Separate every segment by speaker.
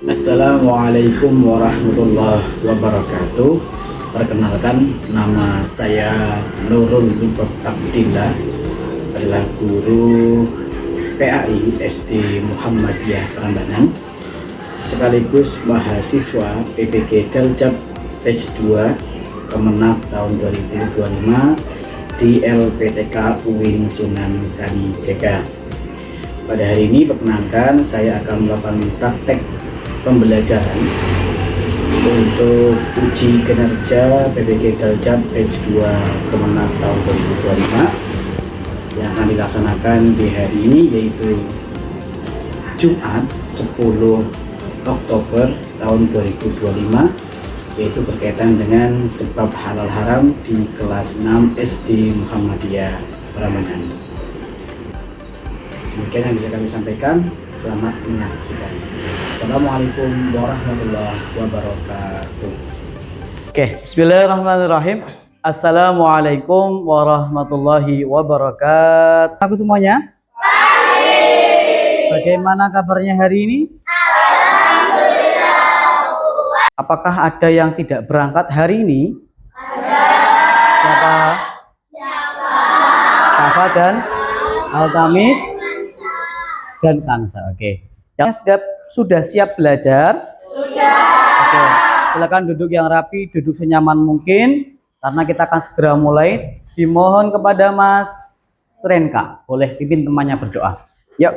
Speaker 1: Assalamualaikum warahmatullahi wabarakatuh. Perkenalkan, nama saya Nurul Lubab Abdillah, adalah guru PAI SD Muhammadiyah Prambanan, sekaligus mahasiswa PPG Daljab Batch 2 Kemenang tahun 2025 di LPTK UIN Sunan Kalijaga. Pada hari ini perkenalkan, saya akan melakukan praktek pembelajaran untuk uji kinerja PPG Daljab Batch 2 Kemenang tahun 2025 yang akan dilaksanakan di hari ini, yaitu Jumat 10 Oktober tahun 2025, yaitu berkaitan dengan sebab halal haram di kelas 6 SD Muhammadiyah Prambanan. Demikian yang bisa kami sampaikan. Selamat menyaksikan. Assalamualaikum warahmatullahi wabarakatuh.
Speaker 2: Oke, bismillahirrahmanirrahim. Assalamualaikum warahmatullahi wabarakatuh. Aku semuanya? Baik. Bagaimana kabarnya hari ini? Alhamdulillah. Apakah ada yang tidak berangkat hari ini? Ada. Siapa? Safa dan Altamis dan Kansa. Oke. Yang sudah siap belajar? Sudah. Oke. Silakan duduk yang rapi, duduk senyaman mungkin karena kita akan segera mulai. Dimohon kepada Mas Renka, boleh pimpin temannya berdoa. Yuk.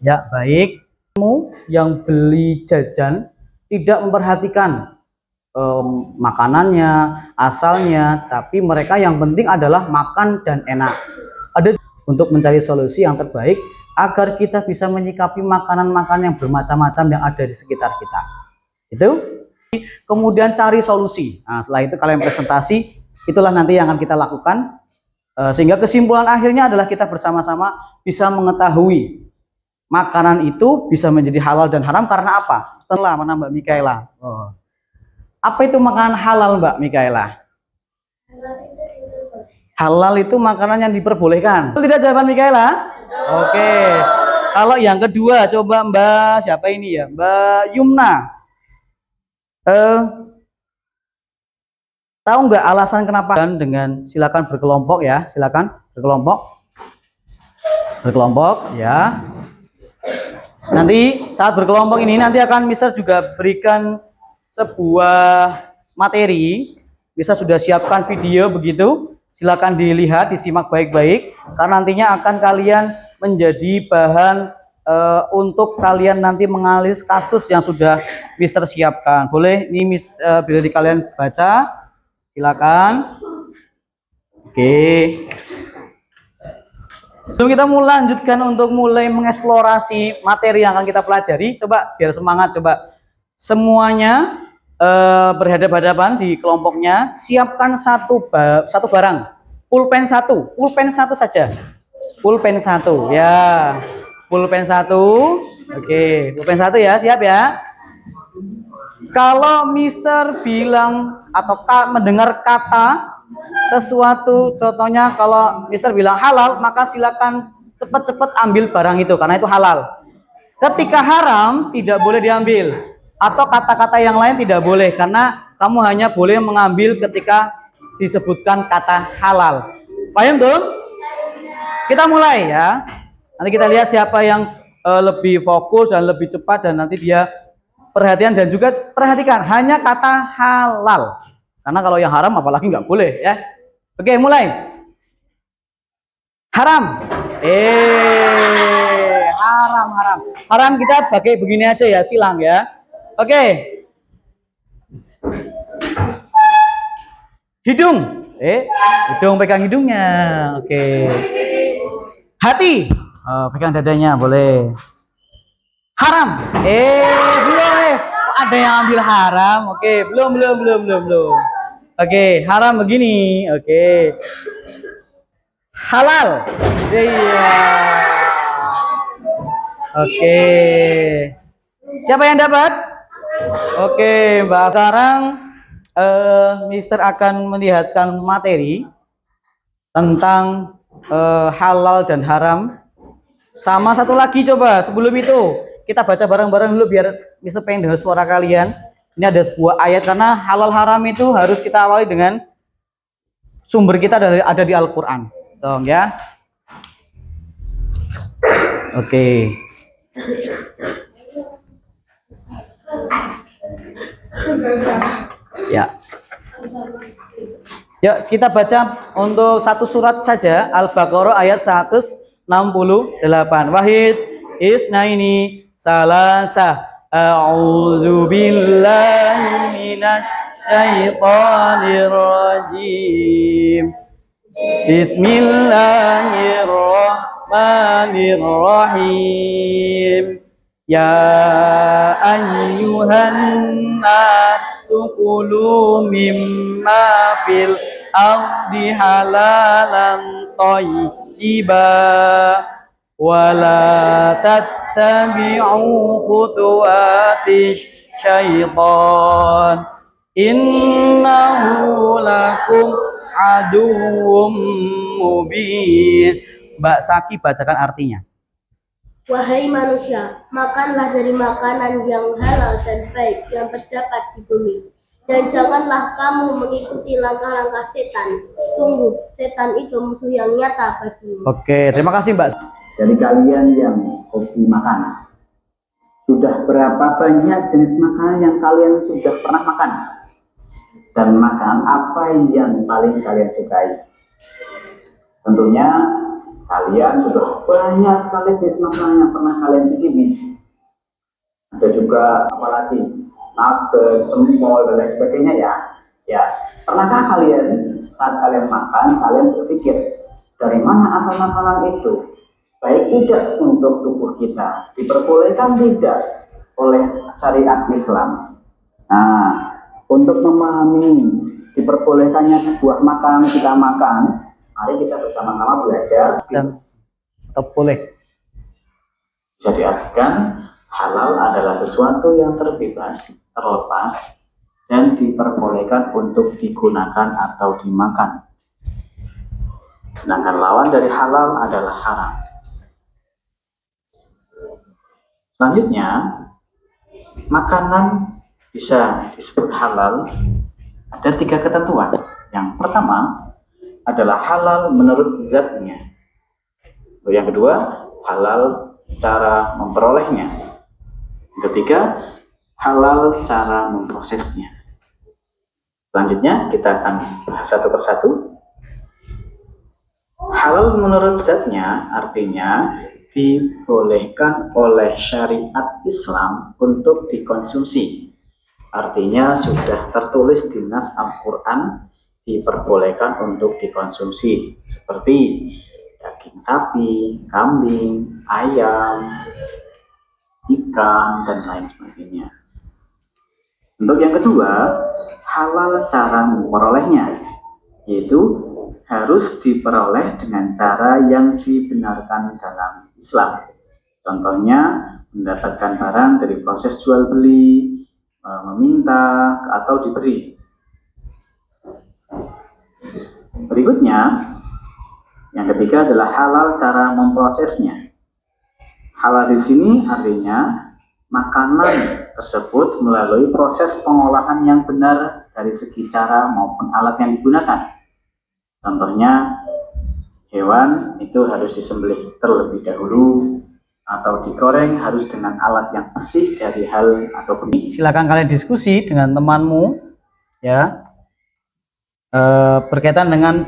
Speaker 2: Ya, baik. Kamu yang beli jajan tidak memperhatikan makanannya, asalnya, tapi mereka yang penting adalah makan dan enak. Ada untuk mencari solusi yang terbaik agar kita bisa menyikapi makanan-makanan yang bermacam-macam yang ada di sekitar kita. Itu. Kemudian cari solusi. Nah, setelah itu kalian presentasi, itulah nanti yang akan kita lakukan. Sehingga kesimpulan akhirnya adalah kita bersama-sama bisa mengetahui makanan itu bisa menjadi halal dan haram karena apa? Setelah mana Mbak Mikaela? Apa itu makanan halal Mbak Mikaela? Halal itu makanan yang diperbolehkan. Tidak jawaban Mikaela? Oke. Kalau yang kedua coba Mbak siapa ini ya? Mbak Yumna. Tahu nggak alasan kenapa? Dengan silakan berkelompok ya, silakan berkelompok ya. Nanti saat berkelompok ini nanti akan Mister juga berikan sebuah materi. Bisa sudah siapkan video begitu, silakan dilihat, disimak baik-baik karena nantinya akan kalian menjadi bahan untuk kalian nanti menganalisis kasus yang sudah Mister siapkan. Boleh ini bila kalian baca, silakan. Oke. Sebelum kita lanjutkan untuk mulai mengeksplorasi materi yang akan kita pelajari, coba biar semangat, coba semuanya berhadapan-hadapan di kelompoknya, siapkan satu barang, pulpen satu saja, pulpen satu ya, pulpen satu, oke, pulpen satu ya, siap ya. Kalau Mister bilang atau mendengar kata sesuatu, contohnya kalau Mister bilang halal, maka silakan cepat-cepat ambil barang itu karena itu halal. Ketika haram tidak boleh diambil, atau kata-kata yang lain tidak boleh karena kamu hanya boleh mengambil ketika disebutkan kata halal. Paham tuh? Kita mulai ya. Nanti kita lihat siapa yang lebih fokus dan lebih cepat dan nanti dia perhatian dan juga perhatikan hanya kata halal. Karena kalau yang haram apalagi nggak boleh ya. Oke, mulai. Haram. Haram. Haram kita pakai begini aja ya, silang ya. Oke. Hidung. Hidung pegang hidungnya. Oke. Hati. Pegang dadanya boleh. Haram. Belum. Ada yang ambil haram. Oke, belum. Oke, haram begini. Oke. Halal. Iya. Oke. Siapa yang dapat? Oke, Mbak. Sekarang Mister akan melihatkan materi tentang halal dan haram. Sama satu lagi coba sebelum itu kita baca bareng-bareng dulu biar Mister pengen dengar suara kalian. Ini ada sebuah ayat karena halal haram itu harus kita awali dengan sumber kita ada di Al-Quran. Tolong ya. Oke. Ya. Yuk kita baca untuk satu surat saja, Al-Baqarah ayat 168. Wahid isnaini salasa a'udzu billahi minasy syaithanir rajim. Bismillahirrahmanirrahim. Ya ayyuhan nasu kulu mimma fil ardi halalan thayyiba wala tattabi'u khutuwatis syaitan innahu lakum aduwwum mubin. Mbak Saki bacakan artinya.
Speaker 3: Wahai manusia, makanlah dari makanan yang halal dan baik yang terdapat di bumi. Dan janganlah kamu mengikuti langkah-langkah setan. Sungguh, setan itu musuh yang nyata bagimu.
Speaker 2: Oke, terima kasih Mbak.
Speaker 1: Dari kalian yang hobi makanan, sudah berapa banyak jenis makanan yang kalian sudah pernah makan? Dan makan apa yang paling kalian sukai? Tentunya kalian sudah banyak sekali jenis makanan yang pernah kalian cicipi. Ada juga apalagi nugget, sempol dan lain sebagainya ya. Ya, pernahkah kalian saat kalian makan kalian berpikir dari mana asal makanan itu? Baik tidak untuk tubuh kita, diperbolehkan tidak oleh syariat Islam. Nah, untuk memahami diperbolehkannya sebuah makanan kita makan, mari kita bersama-sama belajar.
Speaker 2: Atau boleh.
Speaker 1: Bisa diartikan halal adalah sesuatu yang terbebas, terlepas, dan diperbolehkan untuk digunakan atau dimakan. Sedangkan lawan dari halal adalah haram. Selanjutnya, makanan bisa disebut halal. Ada 3 ketentuan. Yang pertama adalah halal menurut zatnya. Yang kedua, halal cara memperolehnya. Yang ketiga, halal cara memprosesnya. Selanjutnya kita akan bahas satu persatu. Halal menurut zatnya artinya dibolehkan oleh syariat Islam untuk dikonsumsi. Artinya sudah tertulis di nas Al-Quran diperbolehkan untuk dikonsumsi, seperti daging sapi, kambing, ayam, ikan, dan lain sebagainya. Untuk yang kedua, halal cara memperolehnya, yaitu harus diperoleh dengan cara yang dibenarkan dalam Islam. Contohnya, mendapatkan barang dari proses jual beli, meminta, atau diberi. Berikutnya, yang ketiga adalah halal cara memprosesnya. Halal di sini artinya makanan tersebut melalui proses pengolahan yang benar dari segi cara maupun alat yang digunakan. Contohnya, hewan itu harus disembelih terlebih dahulu atau digoreng harus dengan alat yang bersih dari hal atau benih.
Speaker 2: Silakan kalian diskusi dengan temanmu, ya. Berkaitan dengan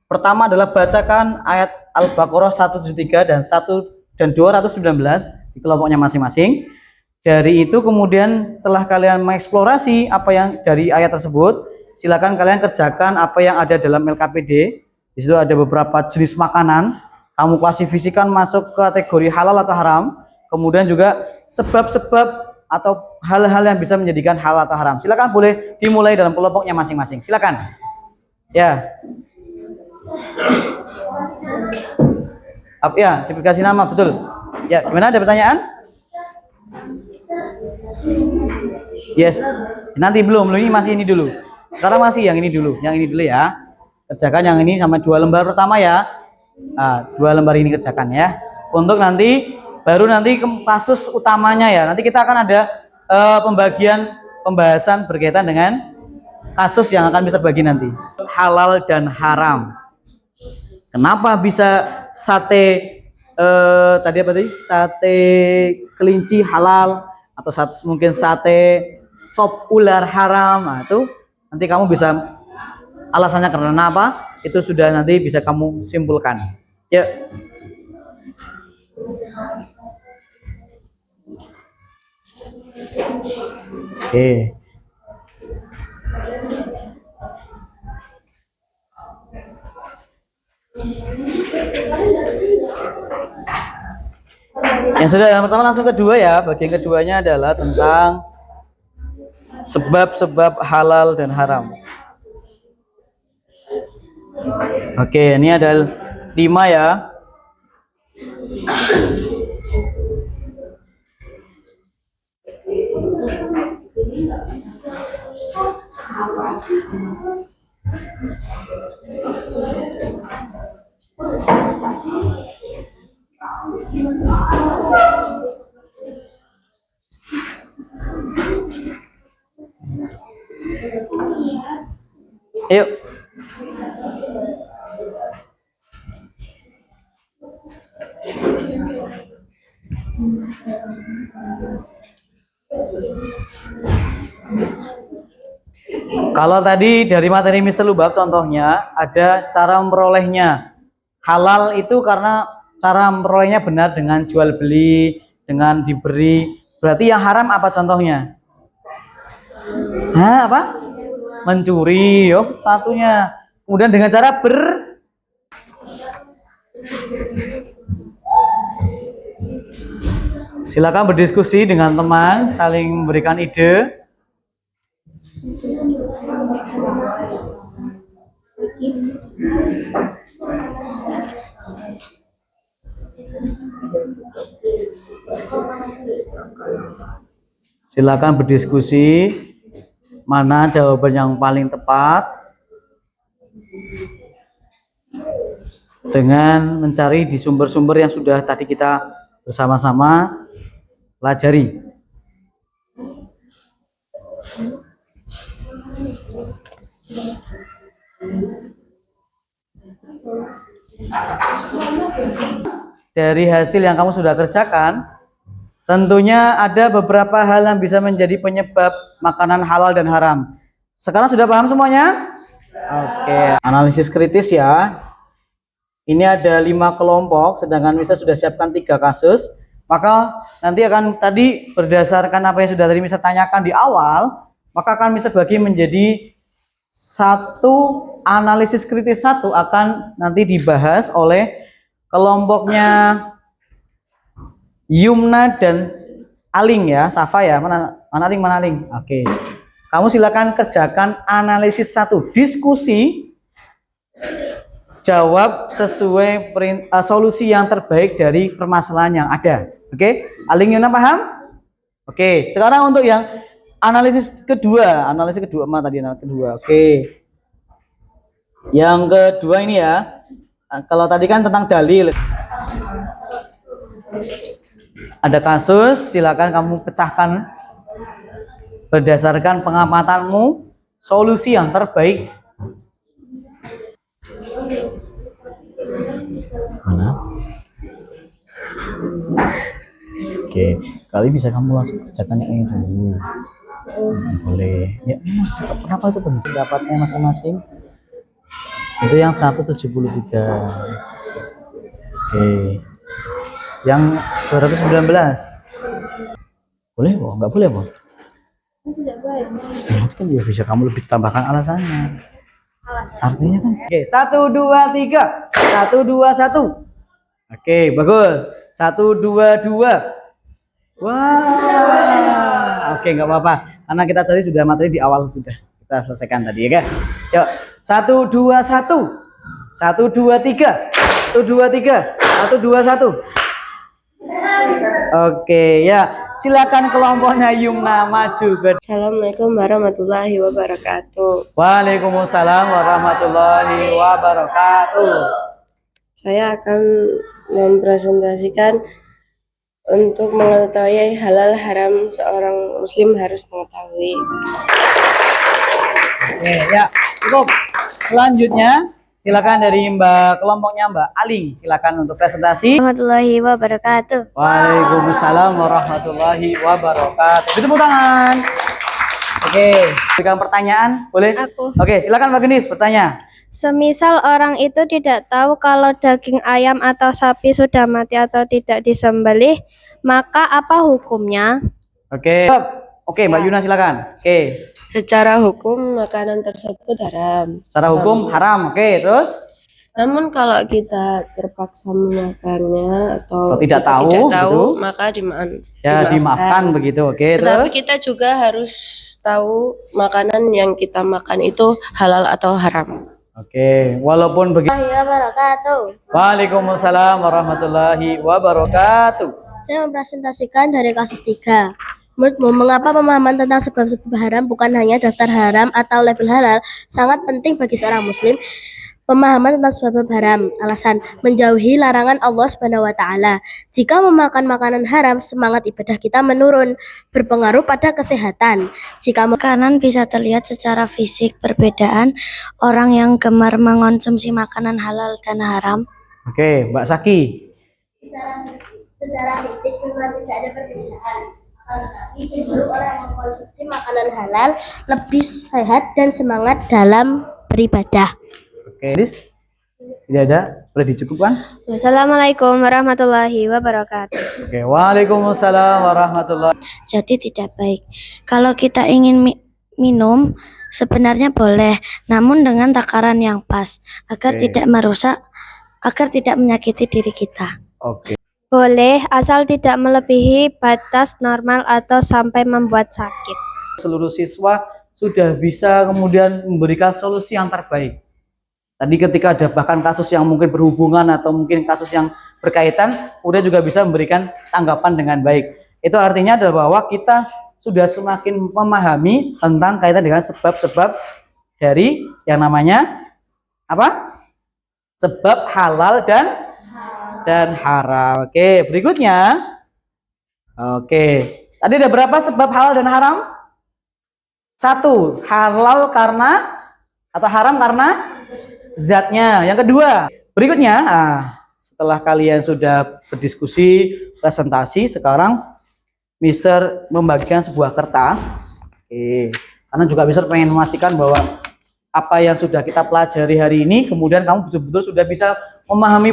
Speaker 2: pertama adalah bacakan ayat Al-Baqarah 173 dan 219 di kelompoknya masing-masing. Dari itu kemudian setelah kalian mengeksplorasi apa yang dari ayat tersebut, silakan kalian kerjakan apa yang ada dalam LKPD. Di situ ada beberapa jenis makanan, kamu klasifikasikan masuk kategori halal atau haram. Kemudian juga sebab-sebab atau hal-hal yang bisa menjadikan halal atau haram. Silakan boleh dimulai dalam kelompoknya masing-masing. Silakan. Ya. Ya, dikasih nama betul. Ya, gimana ada pertanyaan? Yes. Nanti belum, ini masih ini dulu. Sekarang masih yang ini dulu ya. Kerjakan yang ini sama 2 lembar pertama ya. Nah, 2 lembar ini kerjakan ya. Untuk nanti baru nanti ke kasus utamanya ya. Nanti kita akan ada pembahasan berkaitan dengan kasus yang akan bisa bagi nanti. Halal dan haram. Kenapa bisa sate tadi apa tadi? Sate kelinci halal atau mungkin sate sop ular haram. Nah, itu nanti kamu bisa alasannya karena apa? Itu sudah nanti bisa kamu simpulkan. Ya. Oke. Yang sudah yang pertama langsung kedua ya. Bagian keduanya adalah tentang sebab-sebab halal dan haram. Oke, ini ada 5 ya. Yuk. Kalau tadi dari materi Mr. Lubab contohnya ada cara memperolehnya. Halal itu karena cara memperolehnya benar dengan jual beli, dengan diberi. Berarti yang haram apa contohnya? Hah, apa? Mencuri, yo, satunya. Kemudian dengan cara silakan berdiskusi dengan teman, saling memberikan ide. Silakan berdiskusi mana jawaban yang paling tepat dengan mencari di sumber-sumber yang sudah tadi kita bersama-sama pelajari. Dari hasil yang kamu sudah kerjakan, tentunya ada beberapa hal yang bisa menjadi penyebab makanan halal dan haram. Sekarang sudah paham semuanya? Oke, analisis kritis ya. Ini ada 5 kelompok, sedangkan Misa sudah siapkan 3 kasus. Maka nanti akan tadi berdasarkan apa yang sudah tadi Misa tanyakan di awal, maka akan Misa bagi menjadi satu analisis kritis satu akan nanti dibahas oleh kelompoknya Yumna dan Aling ya, Safa ya, mana Aling, mana Aling. Oke, kamu silakan kerjakan analisis satu, diskusi, jawab sesuai solusi yang terbaik dari permasalahan yang ada. Oke, Aling, Yumna paham? Oke, sekarang untuk yang analisis kedua mana tadi analisis kedua. Oke, yang kedua ini ya, kalau tadi kan tentang dalil. Ada kasus, silakan kamu pecahkan berdasarkan pengamatanmu, solusi yang terbaik. Mana? Oke, kali bisa kamu langsung kerjakan yang ini dulu. Boleh. Ya, kenapa itu penting? Pendapatnya masing-masing. Itu yang 173. Oke. Yang 219. Boleh kok? Enggak boleh kok?
Speaker 3: Tidak baik.
Speaker 2: Ya, itu kan ya bisa kamu lebih tambahkan alasannya. Artinya kan. Oke, 1 2 3. 1 2 1. Oke, bagus. 1 2 2. Wah. Oke, enggak apa-apa. Karena kita tadi sudah materi di awal sudah kita selesaikan tadi ya kan. Yuk, 1 2 1. 1 2 3. 1 2 3. 1 2 1. Oke, ya. Silakan kelompoknya Yumna maju ke.
Speaker 4: Assalamualaikum warahmatullahi wabarakatuh.
Speaker 2: Waalaikumsalam warahmatullahi wabarakatuh.
Speaker 4: Saya akan mempresentasikan untuk mengetahui halal haram seorang muslim harus mengetahui.
Speaker 2: Oke, ya, cukup. Selanjutnya, silakan dari kelompoknya Mbak Aling. Silakan untuk presentasi.
Speaker 3: Warahmatullahi wabarakatuh.
Speaker 2: Waalaikumsalam warahmatullahi wabarakatuh. Tepuk tangan. Oke, berikan pertanyaan, boleh?
Speaker 3: Aku.
Speaker 2: Oke, silakan Mbak Genis bertanya.
Speaker 3: Semisal orang itu tidak tahu kalau daging ayam atau sapi sudah mati atau tidak disembelih, maka apa hukumnya?
Speaker 2: Oke. Oke, Mbak Yuna silakan. Oke.
Speaker 4: Secara hukum makanan tersebut haram.
Speaker 2: Secara hukum haram. Oke, terus?
Speaker 4: Namun kalau kita terpaksa memakannya atau
Speaker 2: Kalau tidak
Speaker 4: kita
Speaker 2: tahu,
Speaker 4: tidak tahu
Speaker 2: gitu.
Speaker 4: maka
Speaker 2: Ya, dimaafkan begitu. Oke,
Speaker 4: Tetapi
Speaker 2: terus?
Speaker 4: kita juga harus tahu makanan yang kita makan itu halal atau haram.
Speaker 2: Oke, walaupun begitu.
Speaker 3: Wabarakatuh.
Speaker 2: Waalaikumsalam warahmatullahi wabarakatuh.
Speaker 3: Saya mempresentasikan dari kasus 3. Menurutmu, mengapa pemahaman tentang sebab-sebab haram bukan hanya daftar haram atau label halal sangat penting bagi seorang muslim? Pemahaman tentang sebab haram. Alasan, menjauhi larangan Allah Subhanahu wa taala. Jika memakan makanan haram, semangat ibadah kita menurun, berpengaruh pada kesehatan. Jika
Speaker 5: Makanan bisa terlihat secara fisik perbedaan orang yang gemar mengonsumsi makanan halal dan haram.
Speaker 2: Oke, Mbak Saki.
Speaker 3: secara fisik memang tidak ada perbedaan. Tetapi cenderung orang yang mengkonsumsi makanan halal lebih sehat dan semangat dalam beribadah.
Speaker 2: Oke, Dis. Tidak ada? Boleh dicukupkan?
Speaker 3: Wassalamualaikum warahmatullahi wabarakatuh.
Speaker 2: Oke, waalaikumsalam warahmatullahi.
Speaker 5: Jadi tidak baik. Kalau kita ingin minum, sebenarnya boleh, namun dengan takaran yang pas, agar
Speaker 2: Oke.
Speaker 5: tidak merusak, agar tidak menyakiti diri kita.
Speaker 2: Oke.
Speaker 3: Boleh, asal tidak melebihi batas normal atau sampai membuat sakit.
Speaker 2: Seluruh siswa sudah bisa kemudian memberikan solusi yang terbaik. Tadi ketika ada bahkan kasus yang mungkin berhubungan atau mungkin kasus yang berkaitan, udah juga bisa memberikan tanggapan dengan baik. Itu artinya adalah bahwa kita sudah semakin memahami tentang kaitan dengan sebab-sebab dari yang namanya apa? Sebab halal dan haram. Oke, berikutnya. Oke. Tadi ada berapa sebab halal dan haram? 1, halal karena atau haram karena zatnya. Yang kedua, berikutnya, setelah kalian sudah berdiskusi, presentasi, sekarang Mister membagikan sebuah kertas. Oke. Karena juga Mister pengen memastikan bahwa apa yang sudah kita pelajari hari ini, kemudian kamu betul-betul sudah bisa memahami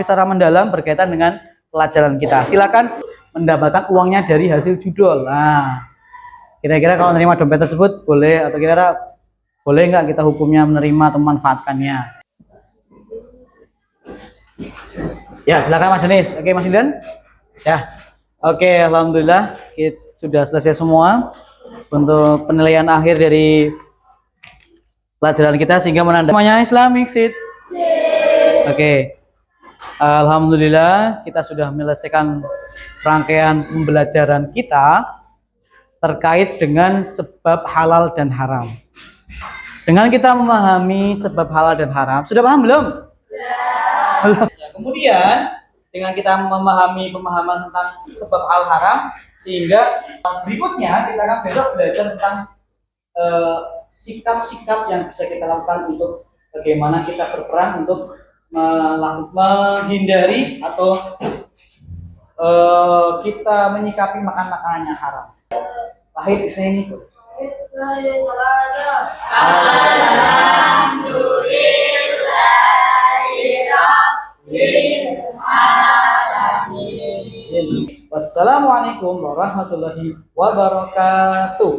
Speaker 2: secara mendalam berkaitan dengan pelajaran kita. Silakan mendapatkan uangnya dari hasil judul. Nah, kira-kira kalau menerima dompet tersebut boleh atau kira-kira boleh nggak kita hukumnya menerima atau memanfaatkannya? Ya, silakan Mas Denis. Oke, Mas Didan. Ya. Oke, alhamdulillah kita sudah selesai semua untuk penilaian akhir dari pelajaran kita sehingga menandakan namanya Islamic Seed. Oke. Alhamdulillah kita sudah menyelesaikan rangkaian pembelajaran kita terkait dengan sebab halal dan haram. Dengan kita memahami sebab halal dan haram, sudah paham belum? Belum. Ya, kemudian dengan kita memahami pemahaman tentang sebab halal haram, sehingga berikutnya kita akan besok belajar tentang sikap-sikap yang bisa kita lakukan untuk bagaimana kita berperan untuk menghindari atau kita menyikapi makan-makanan yang haram. Wahid di sini. Wassalamualaikum warahmatullahi wabarakatuh.